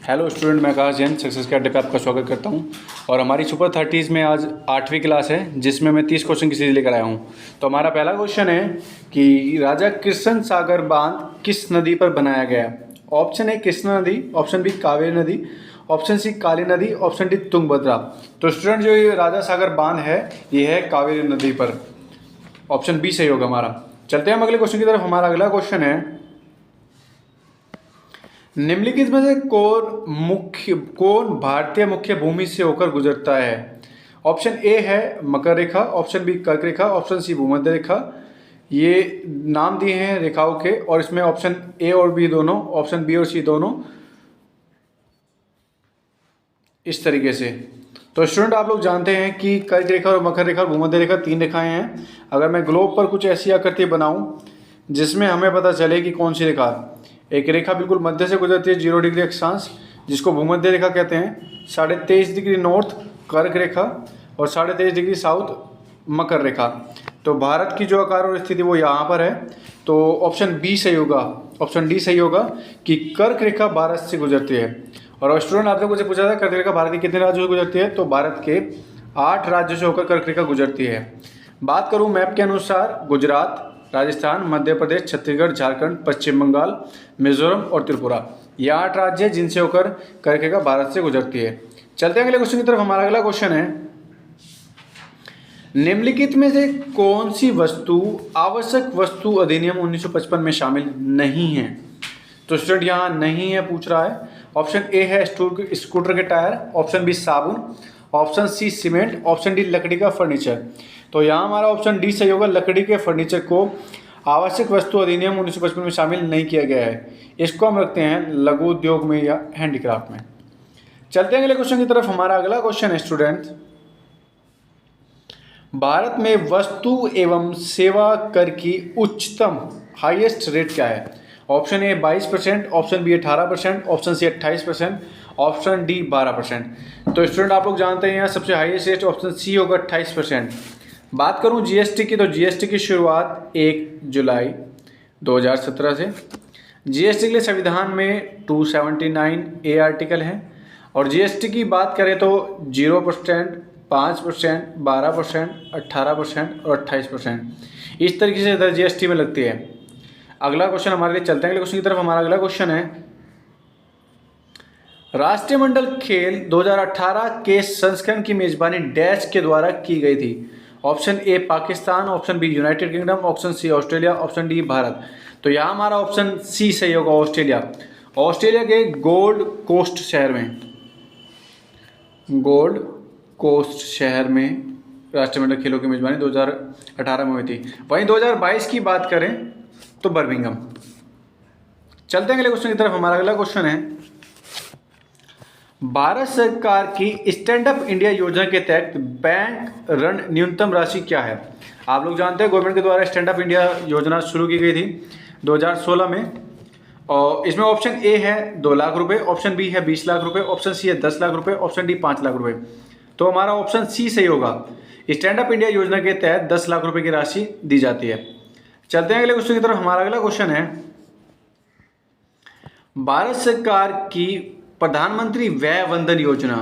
Hello student, मैं आकाश Jain success के अड्डे पे आपका स्वागत करता हूं। और हमारी सुपर 30s में आज 8वीं क्लास है, जिसमें मैं 30 क्वेश्चन की सीरीज लेकर आया हूं। तो हमारा पहला क्वेश्चन है कि राजा कृष्ण सागर बांध किस नदी पर बनाया गया। ऑप्शन ए कृष्णा नदी, ऑप्शन बी कावेरी नदी, ऑप्शन सी काली नदी, ऑप्शन डी तुंगभद्रा। तो स्टूडेंट, जो ये राजा सागर बांध है ये है कावेरी नदी पर। ऑप्शन बी सही होगा हमारा। चलते हैं हम अगले क्वेश्चन की तरफ। हमारा अगला क्वेश्चन है, निम्नलिखित में से कौन भारतीय मुख्य भूमि से होकर गुजरता है। ऑप्शन ए है मकर रेखा, ऑप्शन बी कर्क रेखा, ऑप्शन सी भूमध्य रेखा। ये नाम दिए हैं रेखाओं के, और इसमें ऑप्शन ए और बी दोनों, ऑप्शन बी और सी दोनों इस तरीके से। तो स्टूडेंट, आप लोग जानते हैं कि कर्क रेखा और मकर रेखा और भूमध्य रेखा 3 रेखाएं हैं। अगर मैं ग्लोब पर कुछ ऐसी आकृति बनाऊं जिसमें हमें पता चले कि कौन सी रेखा, एक रेखा बिल्कुल मध्य से गुजरती है 0 डिग्री अक्षांश, जिसको भूमध्य रेखा कहते हैं, 23.5 डिग्री नॉर्थ कर्क रेखा और 23.5 डिग्री साउथ मकर रेखा। तो भारत की जो आकार और स्थिति वो यहाँ पर है। तो ऑप्शन बी सही होगा, ऑप्शन डी सही होगा कि कर्क रेखा भारत से गुजरती है। और स्टूडेंट, आपने मुझे पूछा था कर्क रेखा भारत के कितने राज्यों से गुजरती है, तो भारत के 8 राज्यों से होकर कर्क रेखा गुजरती है। बात करूँ मैप के अनुसार, गुजरात, राजस्थान, मध्य प्रदेश, छत्तीसगढ़, झारखंड, पश्चिम बंगाल, मिजोरम और त्रिपुरा, ये 8 राज्य हैं जिनसे होकर कर्क रेखा भारत से गुजरती है। चलते हैं अगले क्वेश्चन की तरफ। हमारा अगला क्वेश्चन है, निम्नलिखित में से कौन सी वस्तु आवश्यक वस्तु अधिनियम 1955 में शामिल नहीं है। तो स्टूडेंट, यहाँ नहीं है पूछ रहा है। ऑप्शन ए है स्कूटर के टायर, ऑप्शन बी साबुन, option C cement, option D लकड़ी का फर्नीचर। तो यहाँ हमारा ऑप्शन डी सही होगा, लकड़ी के फर्नीचर को आवश्यक वस्तु अधिनियम 1955 में शामिल नहीं किया गया है। इसको हम रखते हैं लघु उद्योग में या हैंडीक्राफ्ट में। चलते हैं अगले क्वेश्चन की तरफ। हमारा अगला क्वेश्चन है स्टूडेंट, भारत में वस्तु एवं सेवा कर की उच्चतम हाईएस्ट रेट क्या है। Option A 22%, option B 18%, option C 28%, option D 12%। तो स्टूडेंट, आप लोग जानते हैं यहाँ सबसे हाईएस्ट रेट ऑप्शन सी होगा 28%। बात करूँ जीएसटी की, तो जीएसटी की शुरुआत 1 जुलाई 2017 से। जीएसटी के लिए संविधान में 279 ए आर्टिकल है। और जीएसटी की बात करें तो 0%, 5%, 12%, 18% और 28% इस तरीके से इधर जीएसटी में लगती है। अगला क्वेश्चन हमारे लिए, चलते हैं अगले क्वेश्चन की तरफ। हमारा अगला क्वेश्चन है, राष्ट्रमंडल खेल 2018 के संस्करण की मेजबानी डैश के द्वारा की गई थी। Option A Pakistan, option B United Kingdom, option C Australia, option D Bharat. तो यहाँ हमारा ऑप्शन सी सही होगा, ऑस्ट्रेलिया। ऑस्ट्रेलिया के गोल्ड कोस्ट शहर में राष्ट्रमंडल खेलों की मेजबानी 2018 में हुई थी। वहीं 2022 की बात करें तो बर्मिंघम। चलते हैं अगले क्वेश्चन की तरफ। हमारा अगला क्वेश्चन है, भारत सरकार की स्टैंड अप इंडिया योजना के तहत बैंक ऋण न्यूनतम राशि क्या है। आप लोग जानते हैं गवर्नमेंट के द्वारा स्टैंड अप इंडिया योजना शुरू की गई थी 2016 में। और इसमें ऑप्शन ए है 2 लाख रुपए, ऑप्शन बी है 20 लाख रुपए, ऑप्शन सी है 10 लाख रुपए, ऑप्शन डी 5 लाख रुपए। तो हमारा ऑप्शन सी सही होगा, स्टैंड अप इंडिया योजना के तहत 10 लाख रुपए की राशि दी जाती है। चलते हैं अगले क्वेश्चन की तरफ। हमारा अगला क्वेश्चन है, भारत सरकार की प्रधानमंत्री व्यय वंदन योजना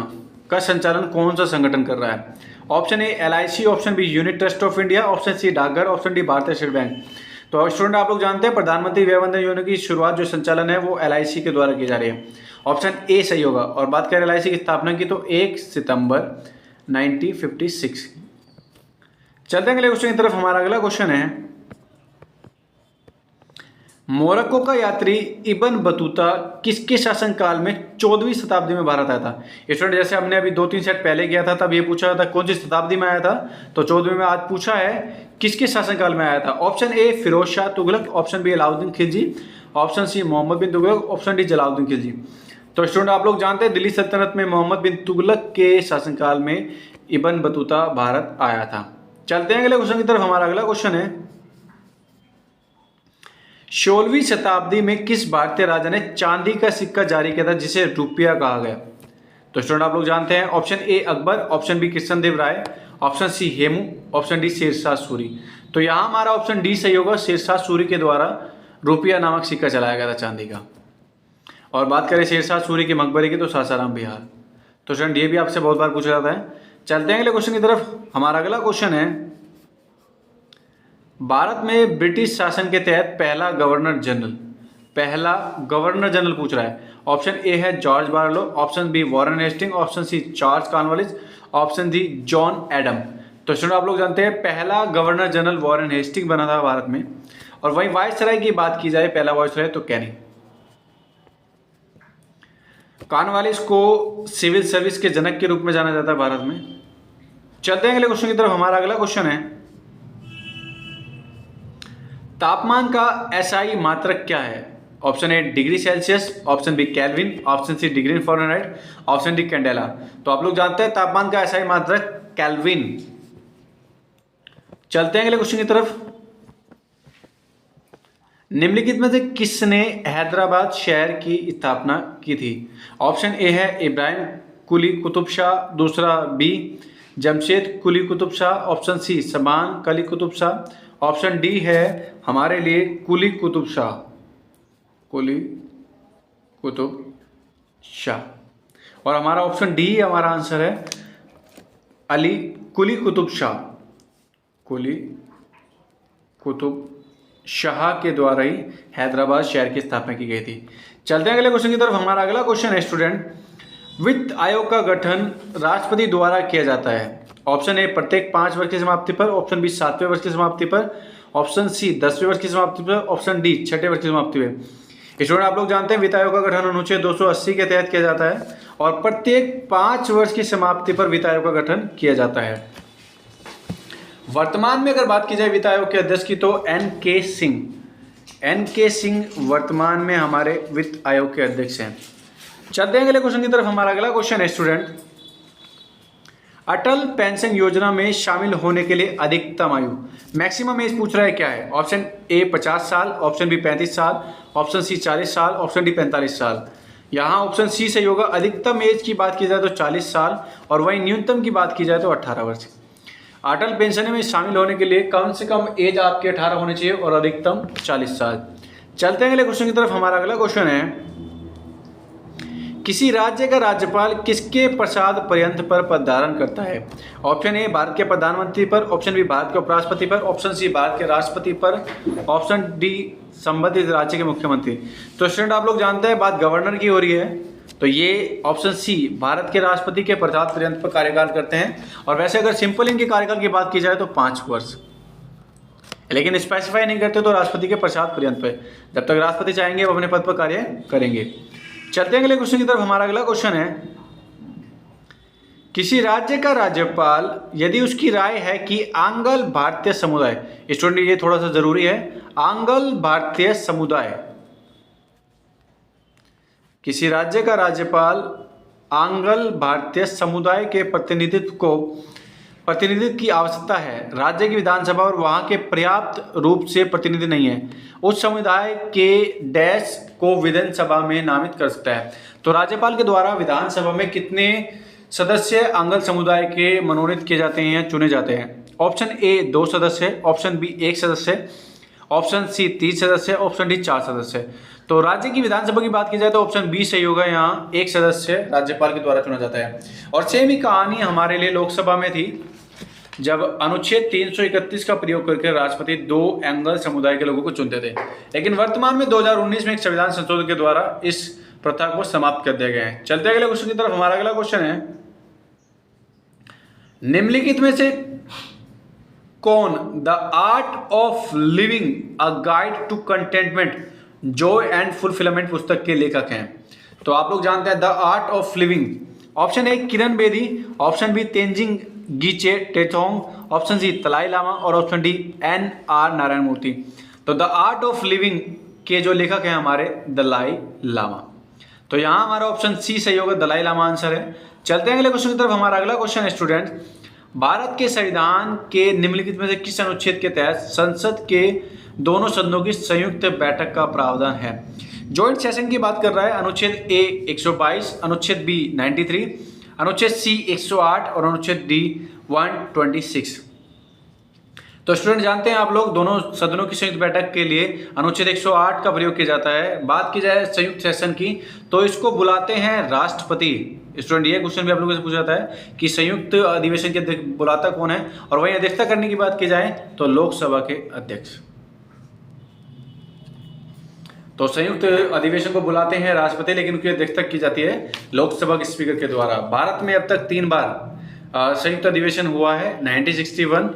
का संचालन कौन सा संगठन कर रहा है। Option A LIC, option B Unit Trust of India, option C डाकघर, option D Bharatiya state bank. तो स्टूडेंट, आप लोग जानते हैं प्रधानमंत्री व्यय वंदन योजना की शुरुआत जो संचालन है वो एलआईसी के द्वारा की जा रही है। ऑप्शन ए सही होगा। और बात करें एलआईसी की स्थापना की तो 1 सितंबर 1956। चलते हैं अगले क्वेश्चन की तरफ। हमारा अगला क्वेश्चन है, मोरक्को का यात्री इब्न बतूता किसके शासनकाल में 14वीं शताब्दी में भारत आया था। स्टूडेंट, जैसे हमने अभी 2-3 सेट पहले किया था तब ये पूछा था कौन सी शताब्दी में आया था, तो 14वीं में आज पूछा है किसके शासनकाल में आया था। Option A Firoz Shah Tughlaq, option B Alauddin Khilji, option C Muhammad bin Tughlaq, option D Jalaluddin Khilji. तो स्टूडेंट, आप लोग जानते हैं दिल्ली सल्तनत में मोहम्मद बिन तुगलक के शासनकाल में इब्न बतूता भारत आया था। चलते हैं अगले क्वेश्चन की तरफ। हमारा अगला क्वेश्चन है, 16वीं शताब्दी में किस भारतीय राजा ने चांदी का सिक्का जारी किया था जिसे रुपया कहा गया। तो स्टूडेंट, आप लोग जानते हैं option A Akbar, option B Krishnadeva Raya, option C Hemu, option D Shershah Suri. तो यहाँ हमारा ऑप्शन डी सही होगा, शेरशाह सूरी के द्वारा रुपया नामक सिक्का चलाया गया था चांदी का। और बात करें शेरशाह सूरी के मकबरे की तो सासाराम बिहार। तो स्टूडेंट ये भी आपसे बहुत बार पूछा जाता है। चलते हैं अगले क्वेश्चन की तरफ। हमारा अगला क्वेश्चन है, भारत में ब्रिटिश शासन के तहत पहला गवर्नर जनरल पूछ रहा है। ऑप्शन ए है George Barlow, option B Warren Hasting, option C Charles Cornwallis, option D John Adam. तो स्टूडेंट आप लोग जानते हैं पहला गवर्नर जनरल वॉरेन हेस्टिंग बना था भारत में। और वहीं वायसराय की बात की जाए, पहला वायसराय तो कैनिंग। कॉर्नवालिस को सिविल सर्विस के जनक के रूप में जाना जाता है भारत में। चलते हैं अगले क्वेश्चन की तरफ। हमारा अगला क्वेश्चन है, तापमान का एसआई मात्रक क्या है? Option A degree Celsius, option B Kelvin, option C degree Fahrenheit, option D candela. तो आप लोग जानते हैं तापमान का एसआई मात्रक केल्विन। चलते हैं अगले क्वेश्चन की तरफ। निम्नलिखित में से किसने हैदराबाद शहर की स्थापना की थी? ऑप्शन ए है इब्राहिम कुली कुतुब शाह, दूसरा बी जमशेद कुली कुतुब शाह, ऑप्शन सी समान कली कुतुब शाह, ऑप्शन डी है हमारे लिए कुली कुतुब शाह, कुली कुतुब शाह। और हमारा ऑप्शन डी हमारा आंसर है अली कुली कुतुब शाह, कुली कुतुब शाह के द्वारा ही हैदराबाद शहर की स्थापना की गई थी। चलते हैं अगले क्वेश्चन की तरफ। हमारा अगला क्वेश्चन है स्टूडेंट, वित्त आयोग का गठन राष्ट्रपति द्वारा किया जाता है। ऑप्शन ए प्रत्येक 5 वर्ष की समाप्ति पर, ऑप्शन बी 7वें वर्ष की समाप्ति पर, ऑप्शन सी 10वें वर्ष की समाप्ति पर, ऑप्शन डी 6ठे वर्ष की समाप्ति पर। स्टूडेंट आप लोग जानते हैं वित्त आयोग का गठन अनुच्छेद 280 के तहत किया जाता है और प्रत्येक 5 वर्ष की समाप्ति पर वित्त आयोग का गठन किया जाता है। वर्तमान में अगर बात की जाए वित्त आयोग के अध्यक्ष की तो एन के सिंह वर्तमान में हमारे वित्त आयोग के अध्यक्ष हैं। चलते हैं अगले क्वेश्चन की तरफ। हमारा अगला क्वेश्चन है स्टूडेंट, अटल पेंशन योजना में शामिल होने के लिए अधिकतम आयु, मैक्सिमम एज पूछ रहा है क्या है? ऑप्शन ए 50 साल, ऑप्शन बी 35 साल, ऑप्शन सी 40 साल, ऑप्शन डी 45 साल। यहाँ ऑप्शन सी सही होगा। अधिकतम एज की बात की जाए तो 40 साल और वहीं न्यूनतम की बात की जाए तो 18 वर्ष। अटल पेंशन में शामिल होने के लिए कम से कम एज आपके 18 होनी चाहिए और अधिकतम 40 साल। चलते हैं अगले क्वेश्चन की तरफ। हमारा अगला क्वेश्चन है, किसी राज्य का राज्यपाल किसके प्रसाद पर्यंत पर पद धारण करता है? ऑप्शन ए भारत के प्रधानमंत्री पर, ऑप्शन बी भारत के उपराष्ट्रपति पर, ऑप्शन सी भारत के राष्ट्रपति पर, ऑप्शन डी संबंधित राज्य के मुख्यमंत्री। तो स्टूडेंट आप लोग जानते हैं बात गवर्नर की हो रही है, तो ये ऑप्शन सी भारत के राष्ट्रपति के प्रसाद पर्यंत पर कार्यकाल करते हैं। और वैसे अगर सिंपल इनके कार्यकाल की बात की जाए तो 5 वर्ष, लेकिन स्पेसिफाई नहीं करते तो राष्ट्रपति के प्रसाद पर्यंत पे, जब तक राष्ट्रपति चाहेंगे वो अपने पद पर कार्य करेंगे। चलते हैं अगले क्वेश्चन की तरफ। हमारा अगला क्वेश्चन है, किसी राज्य का राज्यपाल यदि उसकी राय है कि आंग्ल भारतीय समुदाय, स्टूडेंट ये थोड़ा सा जरूरी है, आंग्ल भारतीय समुदाय, किसी राज्य का राज्यपाल आंग्ल भारतीय समुदाय के प्रतिनिधित्व की आवश्यकता है, राज्य की विधानसभा और वहां के पर्याप्त रूप से प्रतिनिधि नहीं है, उस समुदाय के डैश को विधानसभा में नामित कर सकता है। तो राज्यपाल के द्वारा विधानसभा में कितने सदस्य आंग्ल समुदाय के मनोनीत किए जाते हैं, चुने जाते हैं? ऑप्शन ए 2 सदस्य, ऑप्शन बी 1 सदस्य, ऑप्शन सी 3 सदस्य, ऑप्शन डी 4 सदस्य। तो राज्य की विधानसभा की बात की जाए तो ऑप्शन बी सही होगा। यहाँ 1 सदस्य राज्यपाल के द्वारा चुना जाता है। और सेम ही कहानी हमारे लिए लोकसभा में थी, जब अनुच्छेद 331 का प्रयोग करके राष्ट्रपति 2 आंग्ल समुदाय के लोगों को चुनते थे। लेकिन वर्तमान में 2019 में एक संविधान संशोधन के द्वारा इस प्रथा को समाप्त कर दिया गया है। चलते अगले क्वेश्चन की तरफ। हमारा अगला क्वेश्चन है, निम्नलिखित में से कौन the art of living a guide to contentment joy and fulfilment पुस्तक के लेखक हैं? तो आप लोग जानते हैं the art of living. Option A Kiran Bedi, option B Tenzing Geyche Tethong, option C Dalai Lama और option D NR Narayana Murthy. तो द आर्ट ऑफ लिविंग के जो लेखक हैं हमारे दलाई लामा। तो यहाँ हमारा ऑप्शन सी सही होगा, दलाई लामा आंसर है। चलते हैं अगले क्वेश्चन की तरफ। हमारा अगला क्वेश्चन है स्टूडेंट, भारत के संविधान के निम्नलिखित में से किस अनुच्छेद के तहत संसद के दोनों सदनों की संयुक्त बैठक का प्रावधान है? जॉइंट सेशन की बात कर रहा है अनुच्छेद ए 122, अनुच्छेद बी 93, अनुच्छेद सी 108 और अनुच्छेद डी 126। तो स्टूडेंट जानते हैं आप लोग दोनों सदनों की संयुक्त बैठक के लिए अनुच्छेद 108 का प्रयोग किया जाता है। बात की जाए संयुक्त सेशन की तो इसको बुलाते हैं राष्ट्रपति। स्टूडेंट ये क्वेश्चन भी आप लोगों से पूछा जाता है कि संयुक्त अधिवेशन के बुलाता कौन है, और वहीं अध्यक्षता करने की बात की जाए तो लोकसभा के अध्यक्ष। तो संयुक्त अधिवेशन को बुलाते हैं राष्ट्रपति, लेकिन उनकी अध्यक्षता की जाती है लोकसभा के स्पीकर के द्वारा। भारत में अब तक 3 बार संयुक्त अधिवेशन हुआ है, 1961,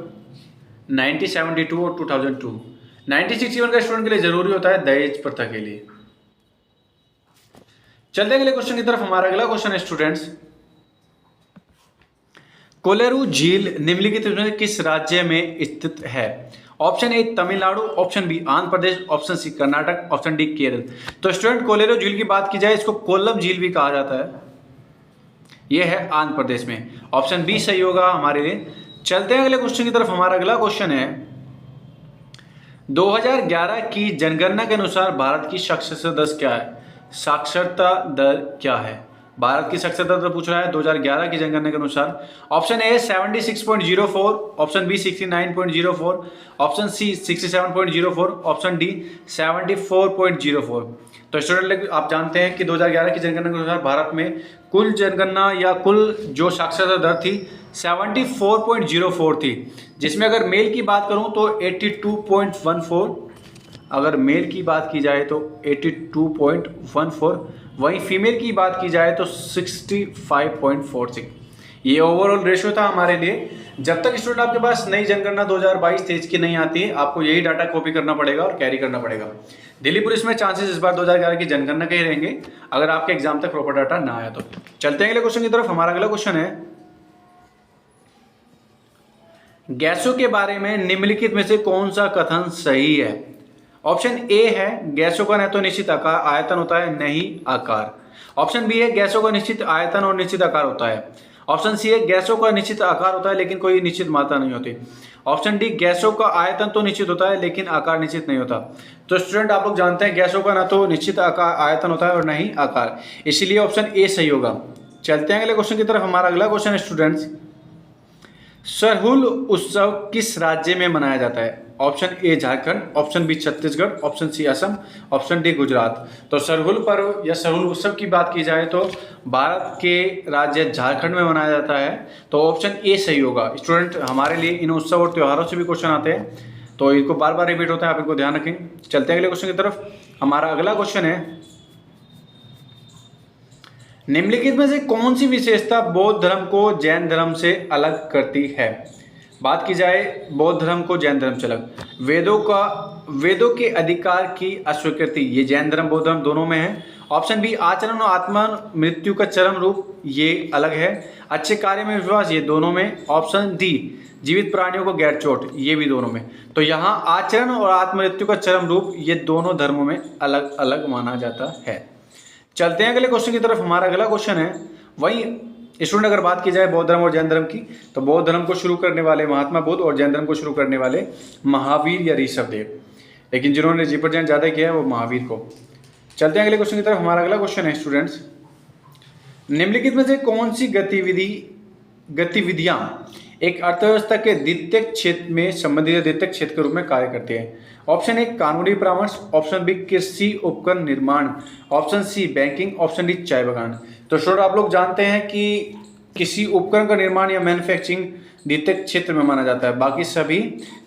1972 और 2002। 1961 का स्टूडेंट के लिए जरूरी होता है दहेज प्रथा के लिए। चलते हैं अगले क्वेश्चन की तरफ। हमारा अगला क्वेश्चन है स्टूडेंट्स, कोलेरू झील निम्नलिखित में किस राज्य में स्थित है? Option A Tamil Nadu, option B Andhra Pradesh, option C Karnataka, option D Kerala. तो स्टूडेंट कोलेरू झील की बात की जाए इसको कोल्लम झील भी कहा जाता है, यह है आंध्र प्रदेश में। ऑप्शन बी सही होगा हमारे लिए। चलते हैं अगले क्वेश्चन की तरफ। हमारा अगला क्वेश्चन है 2011 की जनगणना के अनुसार भारत की साक्षरता दर क्या है? साक्षरता दर क्या है? भारत की साक्षरता दर पूछ रहा है 2011 की जनगणना के अनुसार। Option A 76.04, option B 69.04, option C 67.04, option D 74.04। तो स्टूडेंट आप जानते हैं कि 2011 की जनगणना के अनुसार भारत में कुल जनगणना या कुल जो साक्षरता दर थी 74.04 थी, जिसमें अगर मेल की बात करूं तो 82.14, अगर मेल की बात की जाए तो 82.14, वहीं फीमेल की बात की जाए तो 65.46। ये ओवरऑल रेशियो था हमारे लिए। जब तक स्टूडेंट आपके पास नई जनगणना 2022-23 की नहीं आती है, आपको यही डाटा कॉपी करना पड़ेगा और कैरी करना पड़ेगा। दिल्ली पुलिस में चांसेस इस बार 2011 की जनगणना के ही रहेंगे अगर आपके एग्जाम तक प्रॉपर डाटा ना आया तो। चलते हैं अगले क्वेश्चन की तरफ। हमारा अगला क्वेश्चन है, गैसों के बारे में निम्नलिखित में से कौन सा कथन सही है? ऑप्शन ए है गैसों का न तो निश्चित आकार आयतन होता है, न ही आकार। ऑप्शन बी है गैसों का निश्चित आयतन और निश्चित आकार होता है। ऑप्शन सी है गैसों का निश्चित आकार होता है लेकिन कोई निश्चित मात्रा नहीं होती। ऑप्शन डी गैसों का आयतन तो निश्चित होता है लेकिन आकार निश्चित नहीं होता। तो स्टूडेंट आप लोग जानते हैं गैसों का ना तो निश्चित आकार आयतन होता है और न ही आकार, इसीलिए ऑप्शन ए सही होगा। चलते हैं अगले क्वेश्चन की तरफ। हमारा अगला क्वेश्चन है स्टूडेंट्स, सरहुल उत्सव किस राज्य में मनाया जाता है? Option A Jharkhand, option B Chhattisgarh, option C Assam, option D Gujarat. तो सरहुल पर्व या सरहुल उत्सव की बात की जाए तो भारत के राज्य झारखंड में मनाया जाता है, तो ऑप्शन ए सही होगा। स्टूडेंट हमारे लिए इन उत्सव और त्योहारों से भी क्वेश्चन आते हैं, तो इनको बार बार रिपीट होता है, आप इनको ध्यान रखें। चलते हैं अगले क्वेश्चन की तरफ। हमारा अगला क्वेश्चन है, निम्नलिखित में से कौन सी विशेषता बौद्ध धर्म को जैन धर्म से अलग करती है? बात की जाए बौद्ध धर्म को जैन धर्म से अलग, वेदों के अधिकार की अस्वीकृति, ये जैन धर्म बौद्ध धर्म दोनों में है। ऑप्शन बी आचरण और आत्मा मृत्यु का चरम रूप, ये अलग है। अच्छे कार्य में विश्वास, ये दोनों में। ऑप्शन डी जीवित प्राणियों को गैर चोट, ये भी दोनों में। तो यहाँ आचरण और आत्ममृत्यु का चरम रूप, ये दोनों धर्मों में अलग अलग माना जाता है। चलते हैं अगले क्वेश्चन की तरफ। हमारा अगला क्वेश्चन है, वही स्टूडेंट अगर बात की जाए बौद्ध धर्म और जैन धर्म की, तो बौद्ध धर्म को शुरू करने वाले महात्मा बुद्ध और जैन धर्म को शुरू करने वाले महावीर या ऋषभदेव, लेकिन जिन्होंने रिप्रेजेंट ज़्यादा किया है वो महावीर को। चलते हैं अगले क्वेश्चन की तरफ। हमारा अगला क्वेश्चन है स्टूडेंट्स, निम्नलिखित में से कौन सी गतिविधियां एक अर्थव्यवस्था के द्वितीयक क्षेत्र में संबंधित द्वितीयक क्षेत्र के रूप में कार्य करते हैं? ऑप्शन ए कानूनी परामर्श, ऑप्शन बी कृषि उपकरण निर्माण, option C banking, option D चाय बागान। तो स्टूडेंट आप लोग जानते हैं कि किसी उपकरण का निर्माण या मैन्युफैक्चरिंग द्वितीयक क्षेत्र में माना जाता है, बाकी सभी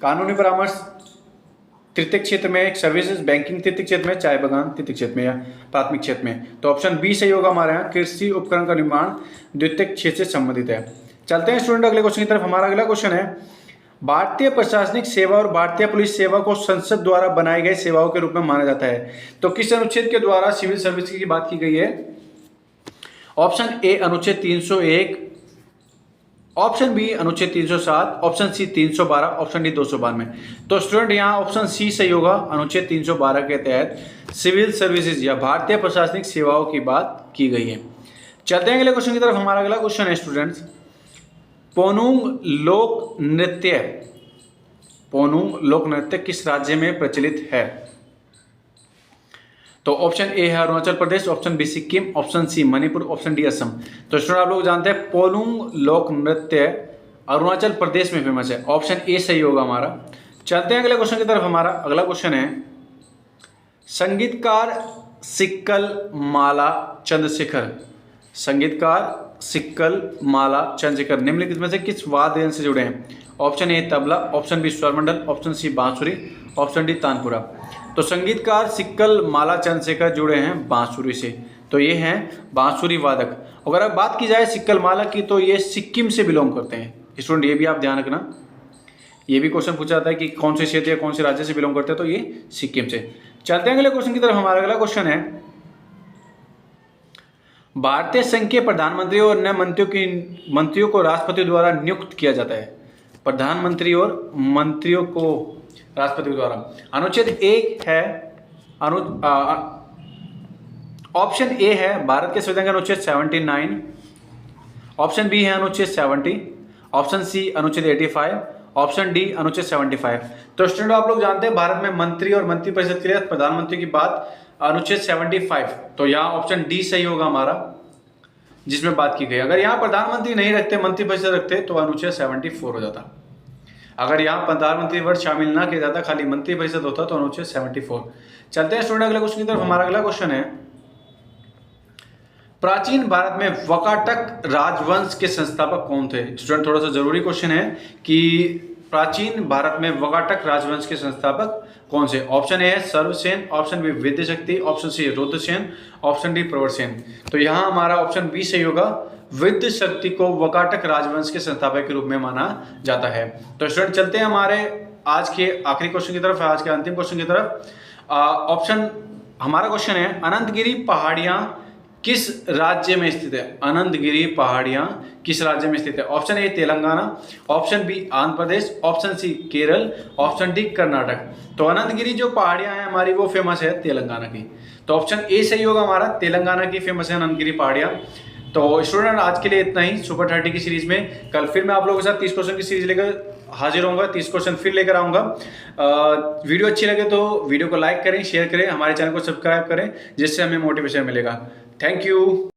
कानूनी परामर्श तृतीयक क्षेत्र में, सर्विसेज बैंकिंग तृतीयक क्षेत्र में, चाय बागान तृतीयक क्षेत्र में या प्राथमिक क्षेत्र में। तो ऑप्शन बी सही होगा हमारे यहाँ, कृषि उपकरण का निर्माण द्वितीयक क्षेत्र से संबंधित है। चलते हैं स्टूडेंट अगले क्वेश्चन की तरफ। हमारा अगला क्वेश्चन है, भारतीय प्रशासनिक सेवा और भारतीय पुलिस सेवा को संसद द्वारा बनाई गई सेवाओं के रूप में माना जाता है, तो किस अनुच्छेद के द्वारा सिविल सर्विस की बात की गई है? ऑप्शन ए अनुच्छेद 301, ऑप्शन बी अनुच्छेद 307, ऑप्शन सी 312, ऑप्शन डी 292। तो स्टूडेंट यहाँ ऑप्शन सी सही होगा, अनुच्छेद 312 के तहत सिविल सर्विसेज या भारतीय प्रशासनिक सेवाओं की बात की गई है। चलते हैं अगले क्वेश्चन की तरफ। हमारा अगला क्वेश्चन है स्टूडेंट्स, पोनुंग लोक नृत्य किस राज्य में प्रचलित है? तो ऑप्शन ए है Arunachal Pradesh, option B Sikkim, option C Manipur, option D Assam. तो स्टूडेंट आप लोग जानते हैं पोनुंग लोक नृत्य अरुणाचल प्रदेश में फेमस है। ऑप्शन ए सही होगा हमारा। चलते हैं अगले क्वेश्चन की तरफ। हमारा अगला क्वेश्चन है, संगीतकार सिक्कल माला चंद्रशेखर, संगीतकार सिक्कल माला चंद्रशेखर निम्नलिखित में से किस वाद्य यंत्र से जुड़े हैं? Option A tabla, option B swarmandal, option C bansuri, option D tanpura. तो संगीतकार सिक्कल माला चंद्रशेखर जुड़े हैं बांसुरी से, तो ये हैं बांसुरी वादक। अगर अब बात की जाए सिक्कल माला की, तो ये सिक्किम से बिलोंग करते हैं। स्टूडेंट ये भी आप ध्यान रखना, ये भी क्वेश्चन पूछा जाता है कि कौन से क्षेत्र या कौन से राज्य से बिलोंग करते हैं, तो ये सिक्किम से। चलते हैं अगले क्वेश्चन की तरफ। हमारा अगला क्वेश्चन है, भारतीय संघ के प्रधानमंत्री और अन्य मंत्रियों को राष्ट्रपति द्वारा नियुक्त किया जाता है। प्रधानमंत्री और मंत्रियों को राष्ट्रपति द्वारा अनुच्छेद 1 है ऑप्शन ए है भारत के संविधान का अनुच्छेद 79, ऑप्शन बी है अनुच्छेद 70, ऑप्शन सी अनुच्छेद 85, ऑप्शन डी अनुच्छेद 75। तो स्टूडेंट आप लोग जानते हैं भारत में मंत्री और मंत्रिपरिषद के लिए प्रधानमंत्री की बात अनुच्छेद 75, तो यहाँ ऑप्शन डी सही होगा हमारा, जिसमें बात की गई। अगर यहाँ प्रधानमंत्री नहीं रखते, मंत्रिपरिषद रखते, तो अनुच्छेद 74 हो जाता। अगर यहाँ प्रधानमंत्री वर्ड शामिल ना किया जाता, खाली मंत्रिपरिषद होता, तो अनुच्छेद 74। चलते हैं स्टूडेंट अगले क्वेश्चन की तरफ। हमारा अगला क्वेश्चन है, प्राचीन भारत में वकाटक राजवंश के संस्थापक कौन थे? स्टूडेंट थोड़ा सा जरूरी क्वेश्चन है कि प्राचीन भारत में वकाटक राजवंश के संस्थापक कौन से? ऑप्शन ए है Sarvasena, option B Vidyashakti, option C Rudrasena, option D Pravarasena. तो यहाँ हमारा ऑप्शन बी सही होगा, विद्याशक्ति को वकाटक राजवंश के संस्थापक के रूप में माना जाता है। तो स्टूडेंट चलते हैं हमारे आज के आखिरी क्वेश्चन की तरफ, आज के अंतिम क्वेश्चन की तरफ। ऑप्शन हमारा क्वेश्चन है, अनंतगिरी पहाड़ियां किस राज्य में स्थित है? अनंतगिरी पहाड़ियां किस राज्य में स्थित है? Option A Telangana, option B Andhra Pradesh, option C Kerala, option D Karnataka. तो अनंतगिरी जो पहाड़ियां हैं हमारी, वो फेमस है तेलंगाना की। तो ऑप्शन ए सही होगा हमारा, तेलंगाना की फेमस है अनंतगिरी पहाड़ियां। तो स्टूडेंट आज के लिए इतना ही सुपर 30 की सीरीज में। कल फिर मैं आप लोगों के साथ 30 क्वेश्चन की सीरीज लेकर हाजिर होऊंगा, 30 क्वेश्चन फिर लेकर आऊंगा। वीडियो अच्छी लगे तो वीडियो को लाइक करें, शेयर करें, हमारे चैनल को सब्सक्राइब करें, जिससे हमें मोटिवेशन मिलेगा। Thank you.